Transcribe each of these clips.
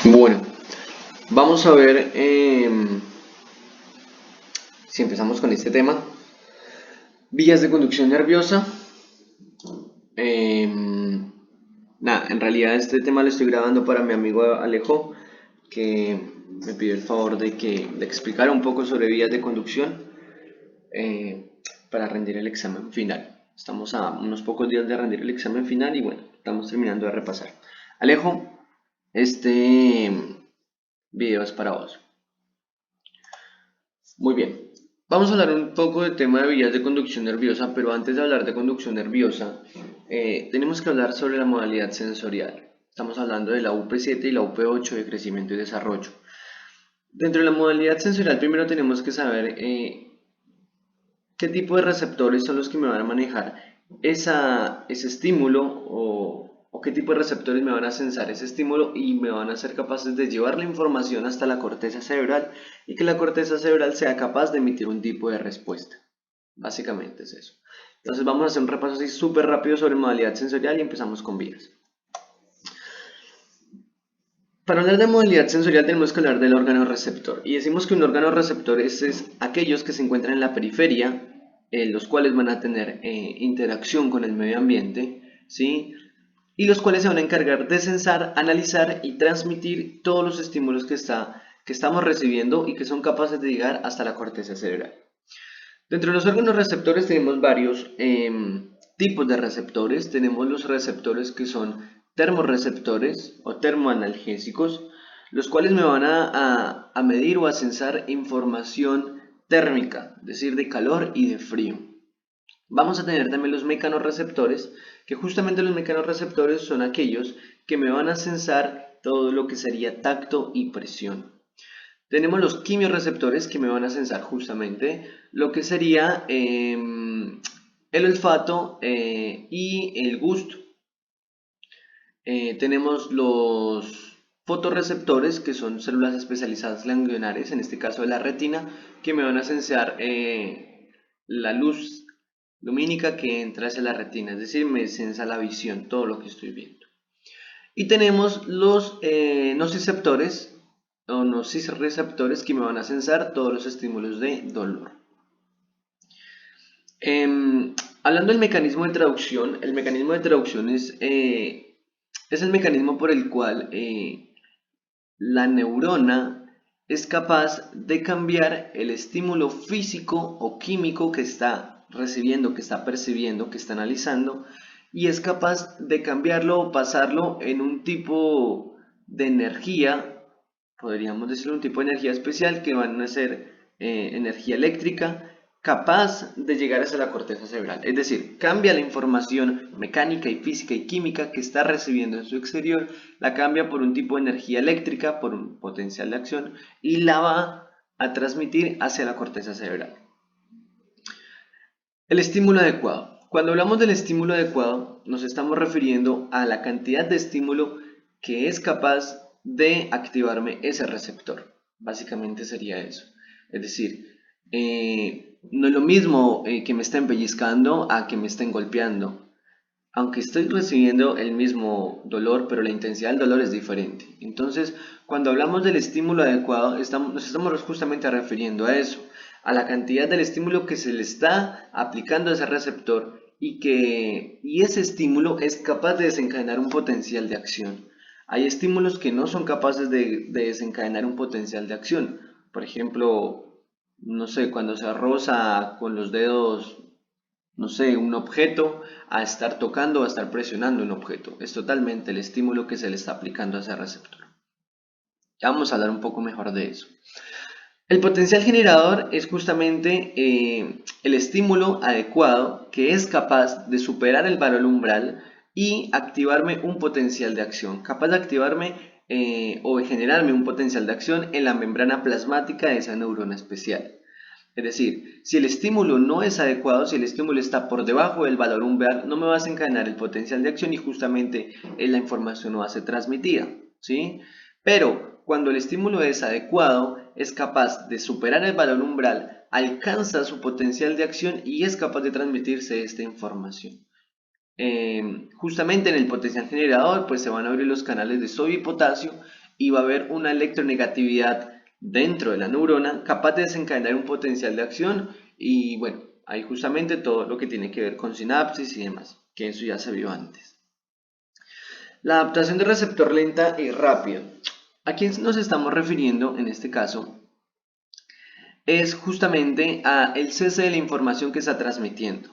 Bueno, vamos a ver si empezamos con este tema. Vías de conducción nerviosa. Em, Nada, en realidad este tema lo estoy grabando para mi amigo Alejo, que me pidió el favor de explicar un poco sobre vías de conducción para rendir el examen final. Estamos a unos pocos días de rendir el examen final y bueno, estamos terminando de repasar. Alejo, este video es para vos. Muy bien. Vamos a hablar un poco del tema de vías de conducción nerviosa, pero antes de hablar de conducción nerviosa, tenemos que hablar sobre la modalidad sensorial. Estamos hablando de la UP7 y la UP8 de crecimiento y desarrollo. Dentro de la modalidad sensorial, primero tenemos que saber qué tipo de receptores son los que me van a manejar ese estímulo o qué tipo de receptores me van a sensar ese estímulo y me van a ser capaces de llevar la información hasta la corteza cerebral y que la corteza cerebral sea capaz de emitir un tipo de respuesta. Básicamente es eso. Entonces vamos a hacer un repaso así súper rápido sobre modalidad sensorial y empezamos con vías. Para hablar de modalidad sensorial tenemos que hablar del órgano receptor. Y decimos que un órgano receptor es aquellos que se encuentran en la periferia, los cuales van a tener interacción con el medio ambiente, ¿sí? Y los cuales se van a encargar de sensar, analizar y transmitir todos los estímulos que estamos recibiendo y que son capaces de llegar hasta la corteza cerebral. Dentro de los órganos receptores tenemos varios tipos de receptores. Tenemos los receptores que son termorreceptores o termoanalgésicos, los cuales me van a medir o a sensar información térmica, es decir, de calor y de frío. Vamos a tener también los mecanorreceptores, que justamente los mecanorreceptores son aquellos que me van a sensar todo lo que sería tacto y presión. Tenemos los quimiorreceptores que me van a sensar justamente lo que sería el olfato y el gusto. Tenemos los fotorreceptores, que son células especializadas ganglionares, en este caso de la retina, que me van a sensar la luz lumínica que entra hacia la retina, es decir, me sensa la visión, todo lo que estoy viendo. Y tenemos los nociceptores o nocireceptores que me van a sensar todos los estímulos de dolor. Hablando del mecanismo de traducción, el mecanismo de traducción es el mecanismo por el cual la neurona es capaz de cambiar el estímulo físico o químico que está recibiendo, que está percibiendo, que está analizando, y es capaz de cambiarlo o pasarlo en un tipo de energía, podríamos decir un tipo de energía especial que van a ser energía eléctrica, capaz de llegar hacia la corteza cerebral. Es decir, cambia la información mecánica y física y química que está recibiendo en su exterior, la cambia por un tipo de energía eléctrica, por un potencial de acción, y la va a transmitir hacia la corteza cerebral. El estímulo adecuado. Cuando hablamos del estímulo adecuado, nos estamos refiriendo a la cantidad de estímulo que es capaz de activarme ese receptor. Básicamente sería eso. Es decir, no es lo mismo que me estén pellizcando a que me estén golpeando. Aunque estoy recibiendo el mismo dolor, pero la intensidad del dolor es diferente. Entonces, cuando hablamos del estímulo adecuado, nos estamos justamente refiriendo a eso, a la cantidad del estímulo que se le está aplicando a ese receptor y ese estímulo es capaz de desencadenar un potencial de acción. Hay estímulos que no son capaces de desencadenar un potencial de acción. Por ejemplo, no sé, cuando se roza con los dedos, no sé, un objeto, a estar tocando o a estar presionando un objeto. Es totalmente el estímulo que se le está aplicando a ese receptor. Ya vamos a hablar un poco mejor de eso. El potencial generador es justamente el estímulo adecuado que es capaz de superar el valor umbral y activarme un potencial de acción, capaz de activarme o de generarme un potencial de acción en la membrana plasmática de esa neurona especial. Es decir, si el estímulo no es adecuado, si el estímulo está por debajo del valor umbral, no me va a desencadenar el potencial de acción y justamente la información no va a ser transmitida, ¿sí? Pero cuando el estímulo es adecuado, es capaz de superar el valor umbral, alcanza su potencial de acción y es capaz de transmitirse esta información. Justamente en el potencial generador pues se van a abrir los canales de sodio y potasio y va a haber una electronegatividad dentro de la neurona capaz de desencadenar un potencial de acción y bueno, hay justamente todo lo que tiene que ver con sinapsis y demás, que eso ya se vio antes. La adaptación de receptor lenta y rápida. ¿A quién nos estamos refiriendo en este caso? Es justamente a el cese de la información que está transmitiendo.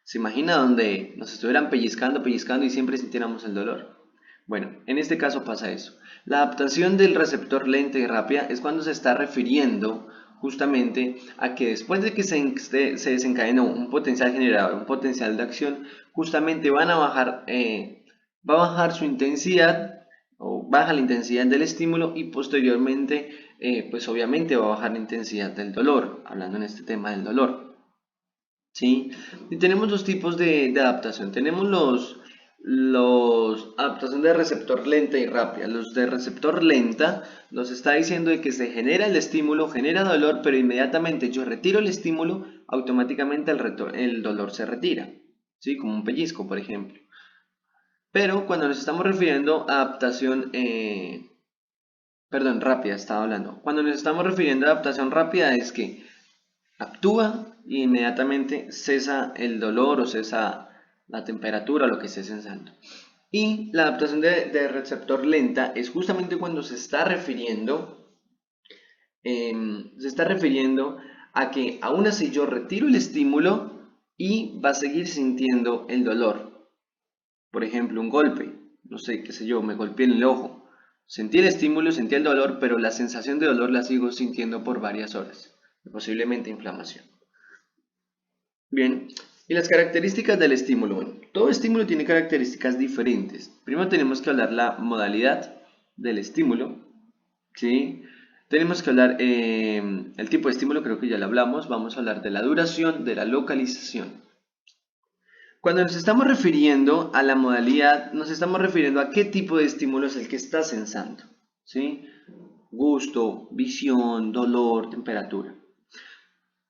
¿Se imagina donde nos estuvieran pellizcando, pellizcando y siempre sintiéramos el dolor? Bueno, en este caso pasa eso. La adaptación del receptor lenta y rápida es cuando se está refiriendo justamente a que después de que se desencadenó un potencial generador, un potencial de acción, justamente va a bajar su intensidad o baja la intensidad del estímulo y posteriormente pues obviamente va a bajar la intensidad del dolor, hablando en este tema del dolor. ¿Sí? Y tenemos dos tipos de adaptación. Tenemos los adaptación de receptor lenta y rápida. Los de receptor lenta nos está diciendo de que se genera el estímulo, genera dolor, pero inmediatamente yo retiro el estímulo, automáticamente el dolor se retira. ¿Sí? Como un pellizco, por ejemplo. Pero cuando nos estamos refiriendo a adaptación, rápida estaba hablando. Cuando nos estamos refiriendo a adaptación rápida es que actúa y inmediatamente cesa el dolor o cesa la temperatura o lo que esté sensando. Y la adaptación de receptor lenta es justamente cuando se está refiriendo a que aún así yo retiro el estímulo y va a seguir sintiendo el dolor. Por ejemplo, un golpe, no sé, qué sé yo, me golpeé en el ojo. Sentí el estímulo, sentí el dolor, pero la sensación de dolor la sigo sintiendo por varias horas, posiblemente inflamación. Bien, y las características del estímulo. Bueno, todo estímulo tiene características diferentes. Primero tenemos que hablar la modalidad del estímulo, ¿sí? Tenemos que hablar el tipo de estímulo, creo que ya lo hablamos. Vamos a hablar de la duración, de la localización. Cuando nos estamos refiriendo a la modalidad, nos estamos refiriendo a qué tipo de estímulo es el que está sensando, ¿sí? Gusto, visión, dolor, temperatura.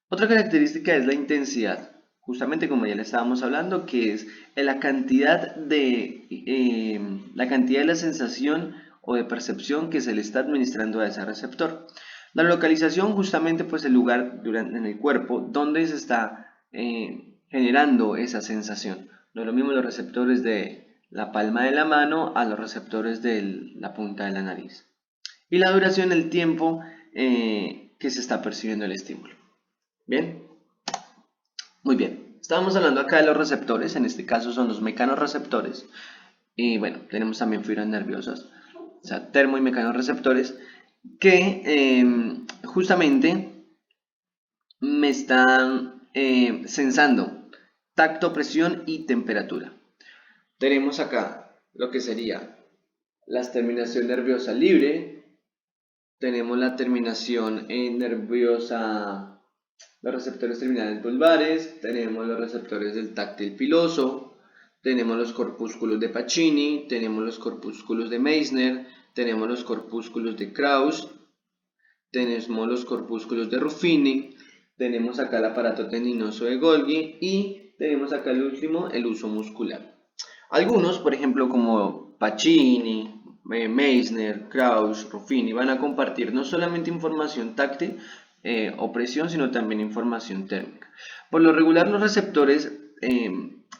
Otra característica es la intensidad, justamente como ya le estábamos hablando, que es la cantidad de la sensación o de percepción que se le está administrando a ese receptor. La localización, justamente, pues el lugar en el cuerpo donde se está generando esa sensación. No es lo mismo los receptores de la palma de la mano a los receptores de la punta de la nariz. Y la duración, el tiempo que se está percibiendo el estímulo. Bien, muy bien. Estábamos hablando acá de los receptores, en este caso son los mecanorreceptores. Y bueno, tenemos también fibras nerviosas, o sea, termo y mecanorreceptores, que justamente me están sensando tacto, presión y temperatura. Tenemos acá lo que sería la terminación nerviosa libre, tenemos la terminación nerviosa, los receptores terminales vulvares, tenemos los receptores del táctil piloso, tenemos los corpúsculos de Pacini, tenemos los corpúsculos de Meissner, tenemos los corpúsculos de Krauss, tenemos los corpúsculos de Ruffini, tenemos acá el aparato tendinoso de Golgi y tenemos acá el último, el uso muscular. Algunos, por ejemplo, como Pacini, Meissner, Krauss, Ruffini, van a compartir no solamente información táctil o presión, sino también información térmica. Por lo regular, los receptores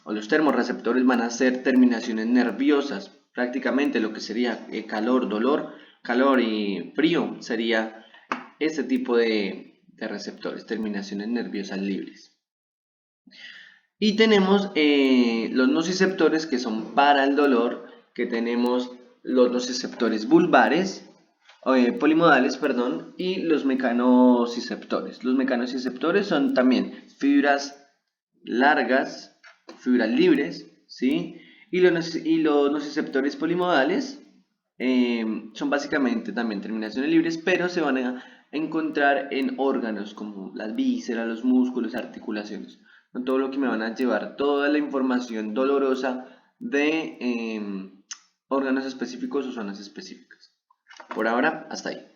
o los termorreceptores van a ser terminaciones nerviosas. Prácticamente lo que sería calor, dolor, calor y frío sería este tipo de receptores, terminaciones nerviosas libres. Y tenemos los nociceptores que son para el dolor, que tenemos los nociceptores vulvares, polimodales, perdón, y los mecanociceptores. Los mecanociceptores son también fibras largas, fibras libres, ¿sí? Y los nociceptores polimodales son básicamente también terminaciones libres, pero se van a encontrar en órganos como las vísceras, los músculos, articulaciones. Con todo lo que me van a llevar toda la información dolorosa de órganos específicos o zonas específicas. Por ahora, hasta ahí.